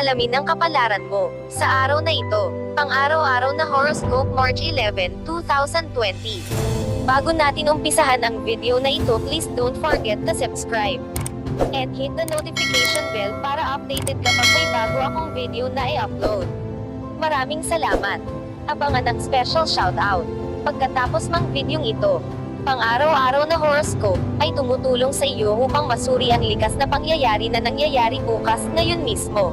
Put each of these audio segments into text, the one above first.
alamin ang kapalaran mo sa araw na ito. Pang-araw-araw na horoscope March 11, 2020. Bago natin umpisahan ang video na ito, please don't forget to subscribe and hit the notification bell para updated kapag may bago akong video na i-upload. Maraming salamat. Abangan ang special shoutout pagkatapos mang videong ito. Pang-araw-araw na horoscope ay tumutulong sa iyo upang masuri ang likas na pangyayari na nangyayari bukas ngayon mismo.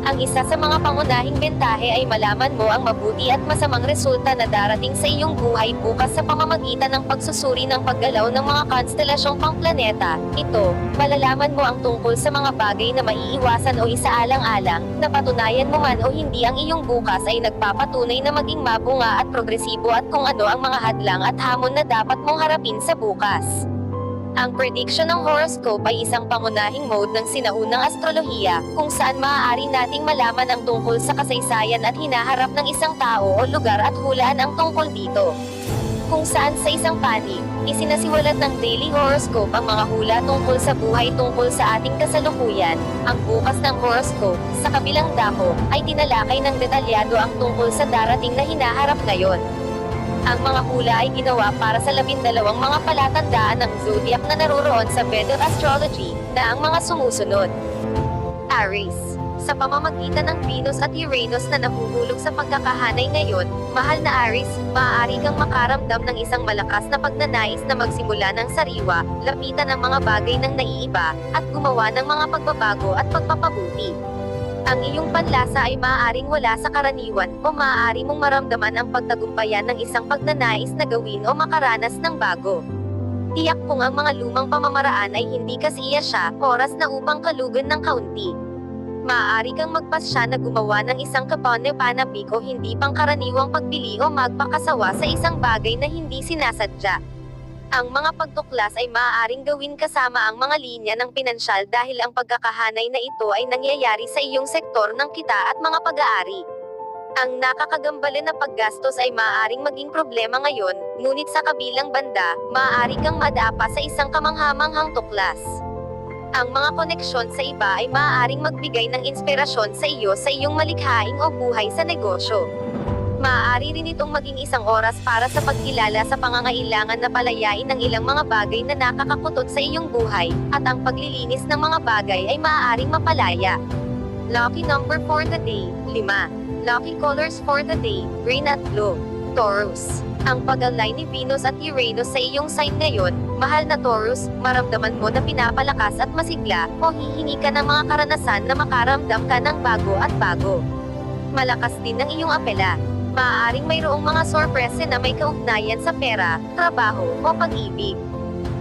Ang isa sa mga pangunahing bentahe ay malaman mo ang mabuti at masamang resulta na darating sa iyong buhay bukas sa pamamagitan ng pagsusuri ng paggalaw ng mga konstelasyong pangplaneta. Ito, malalaman mo ang tungkol sa mga bagay na maiiwasan o isaalang-alang, na patunayan mo man o hindi ang iyong bukas ay nagpapatunay na maging mabunga at progresibo at kung ano ang mga hadlang at hamon na dapat mong harapin sa bukas. Ang prediction ng horoscope ay isang pangunahing mode ng sinaunang astrolohiya, kung saan maaari nating malaman ang tungkol sa kasaysayan at hinaharap ng isang tao o lugar at hulaan ang tungkol dito. Kung saan sa isang panig, isinasiwalat ng daily horoscope ang mga hula tungkol sa buhay tungkol sa ating kasalukuyan. Ang bukas ng horoscope, sa kabilang dako, ay tinalakay ng detalyado ang tungkol sa darating na hinaharap ngayon. Ang mga hula ay ginawa para sa 12 mga palatandaan ng zodiac na naroroon sa Vedic astrology, na ang mga sumusunod. Aries. Sa pamamagitan ng Venus at Uranus na nahuhulog sa pagkakahanay ngayon, mahal na Aries, maaari kang makaramdam ng isang malakas na pagnanais na magsimula ng sariwa, lapitan ang mga bagay ng naiiba, at gumawa ng mga pagbabago at pagpapabuti. Ang iyong panlasa ay maaaring wala sa karaniwan, o maaari mong maramdaman ang pagtagumpayan ng isang pagnanais na gawin o makaranas ng bago. Tiyak kung ang mga lumang pamamaraan ay hindi kasiya siya, oras na upang kalugan ng kaunti. Maaari kang magpasya na gumawa ng isang kapanpanabik o hindi pangkaraniwang pagbili o magpakasawa sa isang bagay na hindi sinasadya. Ang mga pagtuklas ay maaaring gawin kasama ang mga linya ng pinansyal dahil ang pagkakahanay na ito ay nangyayari sa iyong sektor ng kita at mga pag-aari. Ang nakakagambala na paggastos ay maaaring maging problema ngayon, ngunit sa kabilang banda, maaari kang madapa sa isang kamanghamanghang tuklas. Ang mga koneksyon sa iba ay maaaring magbigay ng inspirasyon sa iyo sa iyong malikhaing o buhay sa negosyo. Maaari rin itong maging isang oras para sa pagkilala sa pangangailangan na palayain ng ilang mga bagay na nakakakutot sa iyong buhay, at ang paglilinis ng mga bagay ay maaaring mapalaya. Lucky number for the day, 5. Lucky colors for the day, green at blue. Taurus. Ang pag-align ni Venus at Uranus sa iyong sign ngayon, mahal na Taurus, maramdaman mo na pinapalakas at masigla, o hihingi ka ng mga karanasan na makaramdam ka ng bago at bago. Malakas din ang iyong apela. Maaaring mayroong mga sorpresa na may kaugnayan sa pera, trabaho, o pag-ibig.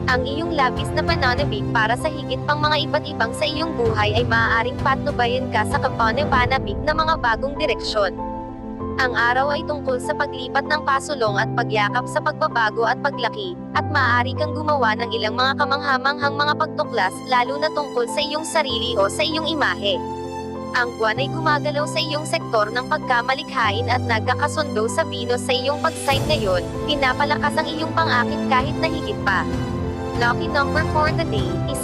Ang iyong labis na pananabik para sa higit pang mga iba't ibang sa iyong buhay ay maaaring patnubayan ka sa kapanabik na mga bagong direksyon. Ang araw ay tungkol sa paglipat ng pasulong at pagyakap sa pagbabago at paglaki, at maaari kang gumawa ng ilang mga kamanghamanghang mga pagtuklas lalo na tungkol sa iyong sarili o sa iyong imahe. Ang buwan ay gumagalaw sa iyong sektor ng pagkamalikhain at nagkakasundo sa Venus sa iyong pag-sign ngayon, pinapalakas ang iyong pang-akit kahit na higit pa. Lucky number for the day, 1.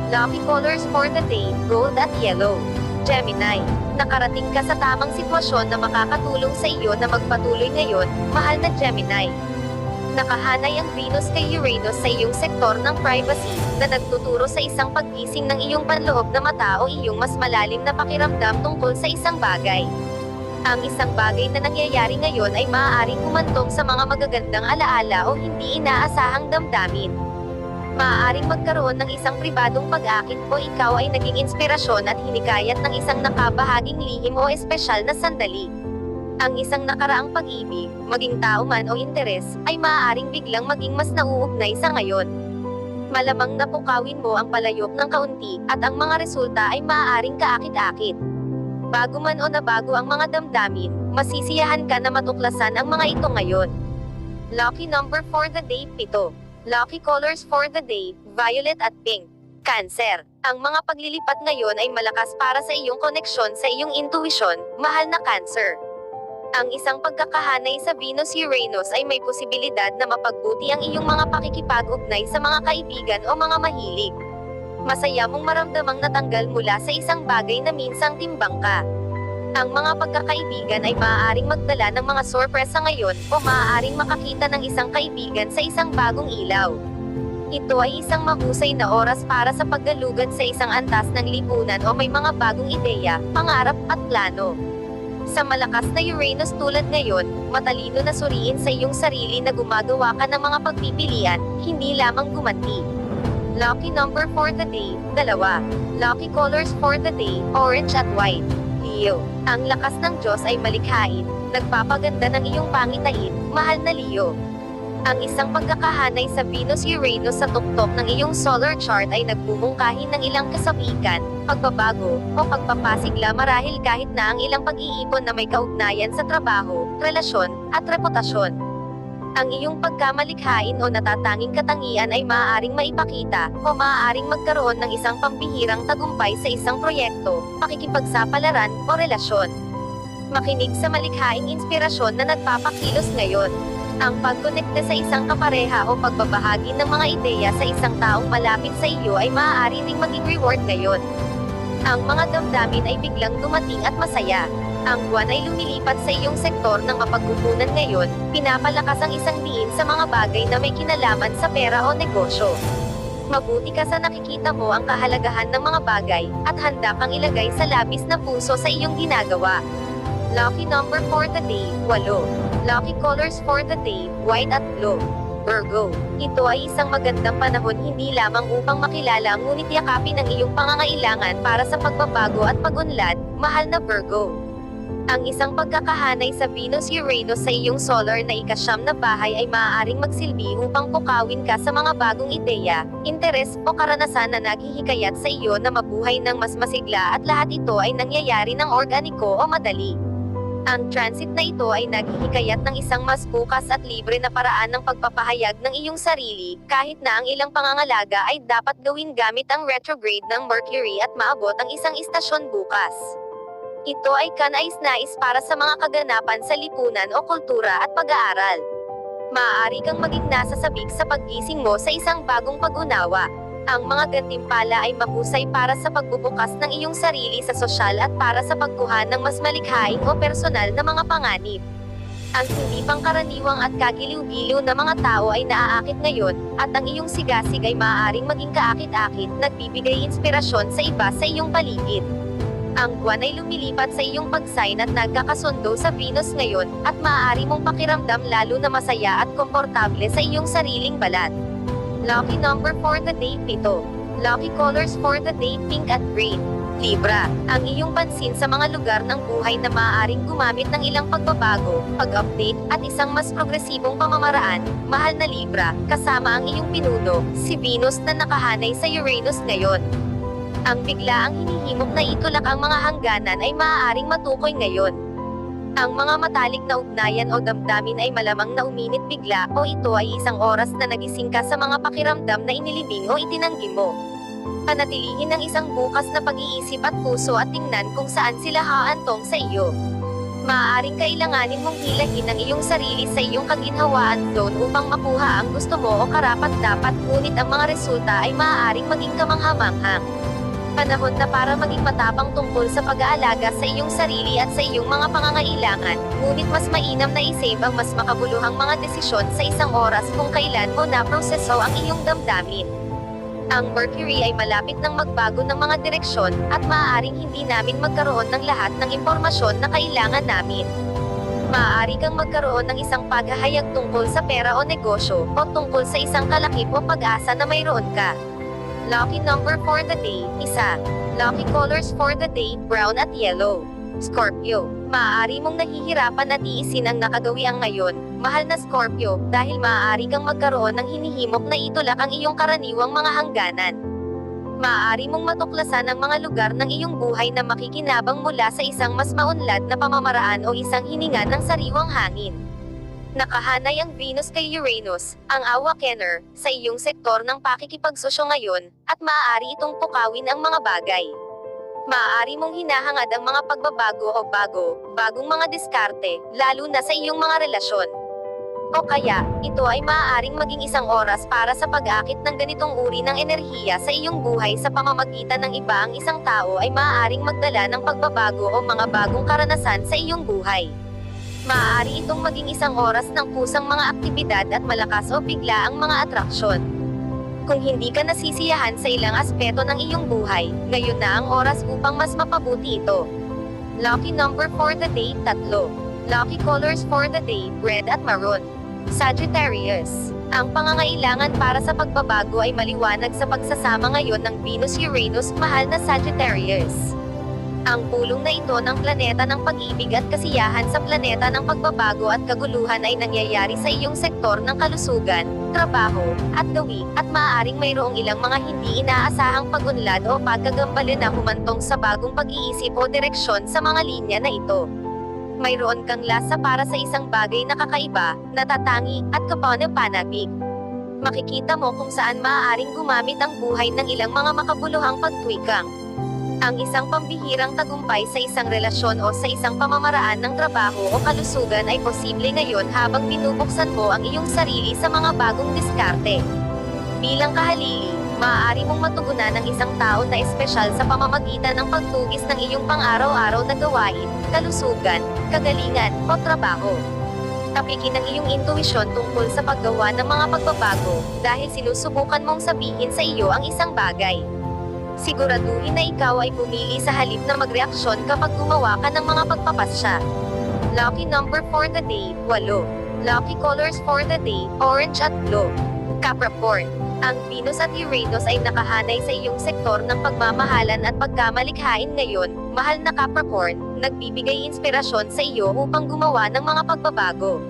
Lucky colors for the day, gold at yellow. Gemini. Nakarating ka sa tamang sitwasyon na makakatulong sa iyo na magpatuloy ngayon, mahal na Gemini. Nakahanay ang Venus kay Uranus sa iyong sektor ng privacy, na nagtuturo sa isang paggising ng iyong panloob na mata o iyong mas malalim na pakiramdam tungkol sa isang bagay. Ang isang bagay na nangyayari ngayon ay maaaring humantong sa mga magagandang alaala o hindi inaasahang damdamin. Maaaring magkaroon ng isang pribadong pag-akit o ikaw ay naging inspirasyon at hinikayat ng isang nakabahaging lihim o espesyal na sandali. Ang isang nakaraang pag-ibig, maging tao man o interes, ay maaaring biglang maging mas nauugnay sa ngayon. Malamang napukawin mo ang palayok ng kaunti, at ang mga resulta ay maaaring kaakit-akit. Bago man o nabago ang mga damdamin, masisiyahan ka na matuklasan ang mga ito ngayon. Lucky number for the day, 7. Lucky colors for the day, violet at pink. Cancer. Ang mga paglilipat ngayon ay malakas para sa iyong koneksyon sa iyong intuition, mahal na Cancer. Ang isang pagkakahanay sa Venus-Uranus ay may posibilidad na mapagbuti ang iyong mga pakikipag-ugnay sa mga kaibigan o mga mahilig. Masaya mong maramdamang natanggal mula sa isang bagay na minsang timbang ka. Ang mga pagkakaibigan ay maaaring magdala ng mga sorpresa ngayon, o maaaring makakita ng isang kaibigan sa isang bagong ilaw. Ito ay isang mahusay na oras para sa paggalugad sa isang antas ng lipunan o may mga bagong ideya, pangarap, at plano. Sa malakas na Uranus tulad ngayon, matalino na suriin sa iyong sarili na gumagawa ka ng mga pagpipilian, hindi lamang gumanti. Lucky number for the day, 2. Lucky colors for the day, orange at white. Leo. Ang lakas ng Diyos ay malikhain, nagpapaganda ng iyong pangitain, mahal na Leo. Ang isang pagkakahanay sa Venus-Uranus sa tuktok ng iyong solar chart ay nagbumungkahi ng ilang kasabikan, pagbabago, o pagpapasigla marahil kahit na ang ilang pag-iipon na may kaugnayan sa trabaho, relasyon, at reputasyon. Ang iyong pagkamalikhain o natatanging katangian ay maaaring maipakita, o maaaring magkaroon ng isang pambihirang tagumpay sa isang proyekto, pakikipagsapalaran, o relasyon. Makinig sa malikhaing inspirasyon na nagpapakilos ngayon. Ang pagkonekte sa isang kapareha o pagbabahagi ng mga ideya sa isang taong malapit sa iyo ay maaari ring maging reward ngayon. Ang mga damdamin ay biglang dumating at masaya. Ang buwan ay lumilipat sa iyong sektor ng mapagkukunan ngayon, pinapalakas ang isang diin sa mga bagay na may kinalaman sa pera o negosyo. Mabuti ka sa nakikita mo ang kahalagahan ng mga bagay, at handa kang ilagay sa labis na puso sa iyong ginagawa. Lucky number for the day, 8. Lucky colors for the day, white at blue. Virgo. Ito ay isang magandang panahon hindi lamang upang makilala ngunit yakapin ang iyong pangangailangan para sa pagbabago at pag-unlad, mahal na Virgo. Ang isang pagkakahanay sa Venus-Uranus sa iyong solar na ika-9 na bahay ay maaaring magsilbi upang pukawin ka sa mga bagong ideya, interes, o karanasan na naghihikayat sa iyo na mabuhay ng mas masigla at lahat ito ay nangyayari ng organiko o madali. Ang transit na ito ay naghihikayat ng isang mas bukas at libre na paraan ng pagpapahayag ng iyong sarili, kahit na ang ilang pangangalaga ay dapat gawin gamit ang retrograde ng Mercury at maabot ang isang istasyon bukas. Ito ay kanais-nais para sa mga kaganapan sa lipunan o kultura at pag-aaral. Maaari kang maging nasasabik sa paggising mo sa isang bagong pag-unawa. Ang mga gantimpala ay mahusay para sa pagbubukas ng iyong sarili sa sosyal at para sa pagkuha ng mas malikhaing o personal na mga panganib. Ang hindi pangkaraniwang at kagiliw-giliw na mga tao ay naaakit ngayon, at ang iyong sigasig ay maaaring maging kaakit-akit, nagbibigay inspirasyon sa iba sa iyong paligid. Ang buwan ay lumilipat sa iyong pagsign at nagkakasundo sa Venus ngayon, at maaari mong pakiramdam lalo na masaya at komportable sa iyong sariling balat. Lucky number for the day, 7. Lucky colors for the day, pink at green. Libra. Ang iyong pansin sa mga lugar ng buhay na maaaring gumamit ng ilang pagbabago, pag-update, at isang mas progresibong pamamaraan, mahal na Libra, kasama ang iyong pinuno, si Venus na nakahanay sa Uranus ngayon. Ang biglaang hinihimok na itulak ang mga hangganan ay maaaring matukoy ngayon. Ang mga matalik na ugnayan o damdamin ay malamang na uminit bigla, o ito ay isang oras na nagising ka sa mga pakiramdam na inilibing o itinanggi mo. Panatilihin ang isang bukas na pag-iisip at puso at tingnan kung saan sila haantong sa iyo. Maaaring kailanganin mong hilahin ang iyong sarili sa iyong kaginhawaan zone upang makuha ang gusto mo o karapat-dapat, ngunit ang mga resulta ay maaaring maging kamangha-manghang. Panahon na para maging matapang tungkol sa pag-aalaga sa iyong sarili at sa iyong mga pangangailangan, ngunit mas mainam na i-save ang mas makabuluhang mga desisyon sa isang oras kung kailan mo naproseso ang iyong damdamin. Ang Mercury ay malapit ng magbago ng mga direksyon, at maaaring hindi namin magkaroon ng lahat ng impormasyon na kailangan namin. Maaari kang magkaroon ng isang paghahayag tungkol sa pera o negosyo, o tungkol sa isang kalakip o pag-asa na mayroon ka. Lucky number for the day, 1. Lucky colors for the day, brown at yellow. Scorpio. Maaari mong nahihirapan at tiisin ang nakagawian ngayon, mahal na Scorpio, dahil maaari kang magkaroon ng hinihimok na itulak ang iyong karaniwang mga hangganan. Maaari mong matuklasan ang mga lugar ng iyong buhay na makikinabang mula sa isang mas maunlad na pamamaraan o isang hininga ng sariwang hangin. Nakahanay ang Venus kay Uranus, ang awakener, sa iyong sektor ng pakikipagsosyo ngayon, at maaari itong pukawin ang mga bagay. Maaari mong hinahangad ang mga pagbabago o bagong mga diskarte, lalo na sa iyong mga relasyon. O kaya, ito ay maaaring maging isang oras para sa pag-akit ng ganitong uri ng enerhiya sa iyong buhay sa pamamagitan ng iba. Ang isang tao ay maaaring magdala ng pagbabago o mga bagong karanasan sa iyong buhay. Maaari itong maging isang oras ng kusang mga aktibidad at malakas o bigla ang mga atraksyon. Kung hindi ka nasisiyahan sa ilang aspeto ng iyong buhay, ngayon na ang oras upang mas mapabuti ito. Lucky number for the day, 3. Lucky colors for the day, red at maroon. Sagittarius. Ang pangangailangan para sa pagbabago ay maliwanag sa pagsasama ngayon ng Venus-Uranus, mahal na Sagittarius. Ang pulong na ito ng planeta ng pag-ibig at kasiyahan sa planeta ng pagbabago at kaguluhan ay nangyayari sa iyong sektor ng kalusugan, trabaho, at gawi, at maaaring mayroong ilang mga hindi inaasahang pag-unlad o pagkagambali na humantong sa bagong pag-iisip o direksyon sa mga linya na ito. Mayroon kang lasa para sa isang bagay na kakaiba, natatangi, at kapanapanabik. Makikita mo kung saan maaaring gumamit ang buhay ng ilang mga makabuluhang pagtwikang. Ang isang pambihirang tagumpay sa isang relasyon o sa isang pamamaraan ng trabaho o kalusugan ay posible ngayon habang binubuksan mo ang iyong sarili sa mga bagong diskarte. Bilang kahalili, maaari mong matugunan ng isang tao na espesyal sa pamamagitan ng pagtugis ng iyong pang-araw-araw na gawain, kalusugan, kagalingan, o trabaho. Tapikin ang iyong intuisyon tungkol sa paggawa ng mga pagbabago, dahil sinusubukan mong sabihin sa iyo ang isang bagay. Siguraduhin na ikaw ay pumili sa halip na magreaksyon kapag gumawa ka ng mga pagpapasya. Lucky number for the day, 8. Lucky colors for the day, orange at blue. Capricorn. Ang Venus at Uranus ay nakahanay sa iyong sektor ng pagmamahalan at pagkamalikhain ngayon, mahal na Capricorn, nagbibigay inspirasyon sa iyo upang gumawa ng mga pagbabago.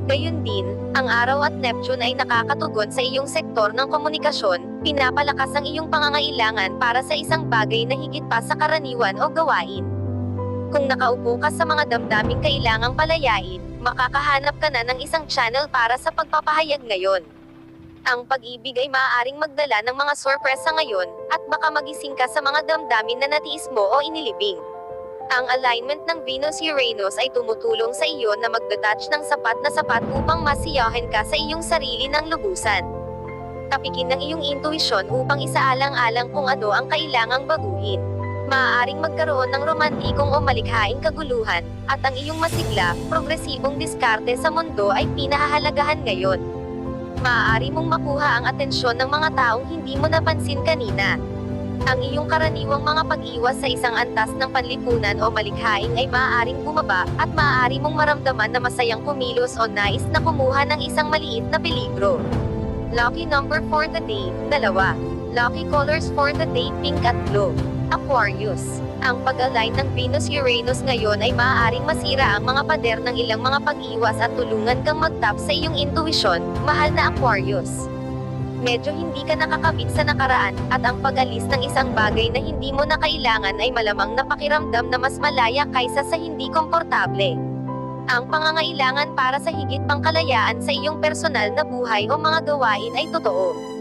Gayun din, ang Araw at Neptune ay nakakatugon sa iyong sektor ng komunikasyon, pinapalakas ang iyong pangangailangan para sa isang bagay na higit pa sa karaniwan o gawain. Kung nakaupo ka sa mga damdaming kailangang palayain, makakahanap ka na ng isang channel para sa pagpapahayag ngayon. Ang pag-ibig ay maaaring magdala ng mga sorpresa ngayon, at baka magising ka sa mga damdamin na natiis mo o inilibing. Ang alignment ng Venus-Uranus ay tumutulong sa iyo na magdetach ng sapat na sapat upang masiyahin ka sa iyong sarili ng lubusan. Tapikin ng iyong intuisyon upang isaalang-alang kung ano ang kailangang baguhin. Maaaring magkaroon ng romantikong o malikhaing kaguluhan, at ang iyong masigla, progresibong diskarte sa mundo ay pinahahalagahan ngayon. Maaari mong makuha ang atensyon ng mga taong hindi mo napansin kanina. Ang iyong karaniwang mga pag-iwas sa isang antas ng panlipunan o malikhaing ay maaaring bumaba, at maaari mong maramdaman na masayang kumilos o nais na kumuha ng isang maliit na peligro. Lucky number for the day, 2. Lucky colors for the day, pink at blue. Aquarius. Ang pag-align ng Venus-Uranus ngayon ay maaaring masira ang mga pader ng ilang mga pag-iwas at tulungan kang mag-tap sa iyong intuisyon, mahal na Aquarius. Medyo hindi ka nakakabit sa nakaraan, at ang pag-alis ng isang bagay na hindi mo na kailangan ay malamang napakiramdam na mas malaya kaysa sa hindi komportable. Ang pangangailangan para sa higit pang kalayaan sa iyong personal na buhay o mga gawain ay totoo.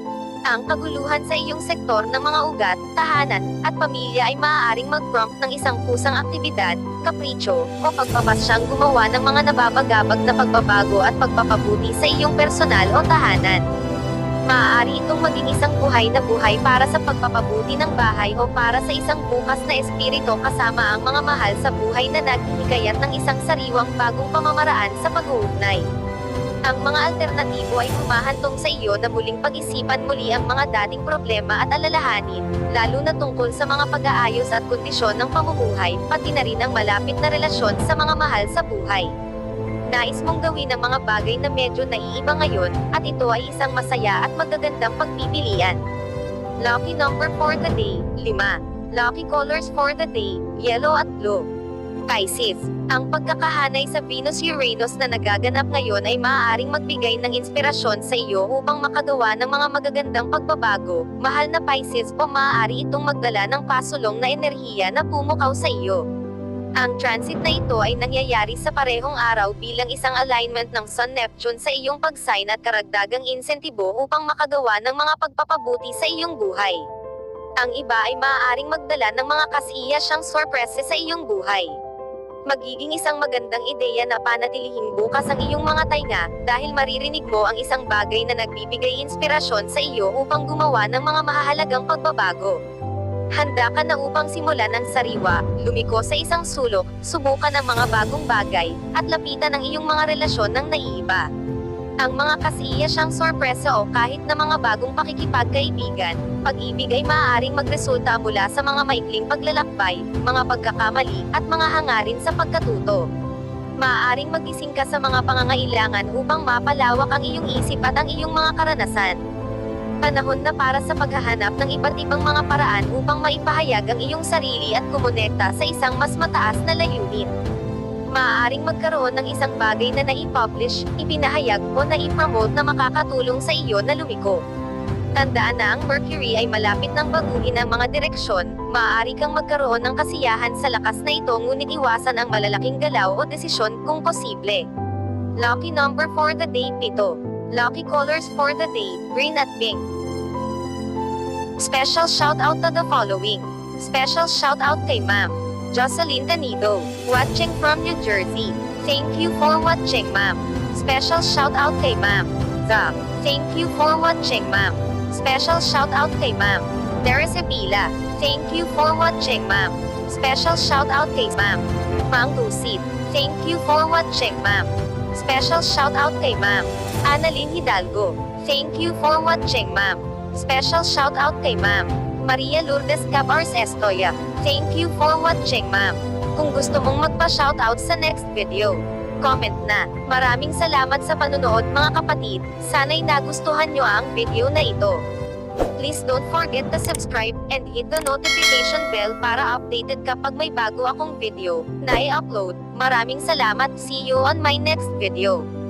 Ang kaguluhan sa iyong sektor ng mga ugat, tahanan, at pamilya ay maaaring mag-prompt ng isang kusang aktibidad, kapritsyo, o pagpapasyang gumawa ng mga nababagabag na pagbabago at pagpapabuti sa iyong personal o tahanan. Maaari itong maging isang buhay na buhay para sa pagpapabuti ng bahay o para sa isang bukas na espiritu kasama ang mga mahal sa buhay na naghihikayat ng isang sariwang bagong pamamaraan sa pag-uugnay. Ang mga alternatibo ay humahantong sa iyo na muling pag-isipan muli ang mga dating problema at alalahanin, lalo na tungkol sa mga pag-aayos at kondisyon ng pamumuhay, pati na rin ang malapit na relasyon sa mga mahal sa buhay. Nais mong gawin ang mga bagay na medyo naiiba ngayon, at ito ay isang masaya at magagandang pagpipilian. Lucky number for the day, 5. Lucky colors for the day, yellow at blue. Pisces. Ang pagkakahanay sa Venus-Uranus na nagaganap ngayon ay maaaring magbigay ng inspirasyon sa iyo upang makagawa ng mga magagandang pagbabago, mahal na Pisces, o maaari itong magdala ng pasulong na enerhiya na pumukaw sa iyo. Ang transit na ito ay nangyayari sa parehong araw bilang isang alignment ng Sun-Neptune sa iyong pag-sign at karagdagang insentibo upang makagawa ng mga pagpapabuti sa iyong buhay. Ang iba ay maaaring magdala ng mga kasiyasyang sorpresa sa iyong buhay. Magiging isang magandang ideya na panatilihing bukas ang iyong mga tainga, dahil maririnig mo ang isang bagay na nagbibigay inspirasyon sa iyo upang gumawa ng mga mahahalagang pagbabago. Handa ka na upang simulan ang sariwa, lumiko sa isang sulok, subukan ang mga bagong bagay, at lapitan ang iyong mga relasyon ng naiiba. Ang mga kasiyasyang sorpresa o kahit na mga bagong pakikipagkaibigan, pag-ibig ay maaaring magresulta mula sa mga maikling paglalakbay, mga pagkakamali, at mga hangarin sa pagkatuto. Maaaring magising ka sa mga pangangailangan upang mapalawak ang iyong isip at ang iyong mga karanasan. Panahon na para sa paghahanap ng iba't ibang mga paraan upang maipahayag ang iyong sarili at kumonekta sa isang mas mataas na layunin. Maaaring magkaroon ng isang bagay na nai-publish, ipinahayag o nai-promote na makakatulong sa iyo na lumiko. Tandaan na ang Mercury ay malapit ng baguhin ang mga direksyon, maaari kang magkaroon ng kasiyahan sa lakas na ito ngunit iwasan ang malalaking galaw o desisyon kung posible. Lucky number for the day 7. Lucky colors for the day, green at pink. Special shout out to the following. Special shout out kay Ma'am Jocelyn Canido, watching from New Jersey. Thank you for watching, ma'am. Special shout out kay Ma'am Zab. Thank you for watching, ma'am. Special shout out kay Ma'am Teresa Pila. Thank you for watching, ma'am. Special shout out kay Ma'am Mang Tusit. Thank you for watching, ma'am. Special shout out kay Ma'am Annalyn Hidalgo. Thank you for watching, ma'am. Special shout out kay Ma'am Maria Lourdes Cabars Estoya. Thank you for watching, ma'am. Kung gusto mong magpa-shoutout sa next video, comment na. Maraming salamat sa panunood mga kapatid. Sana'y nagustuhan nyo ang video na ito. Please don't forget to subscribe and hit the notification bell para updated kapag may bago akong video na i-upload. Maraming salamat. See you on my next video.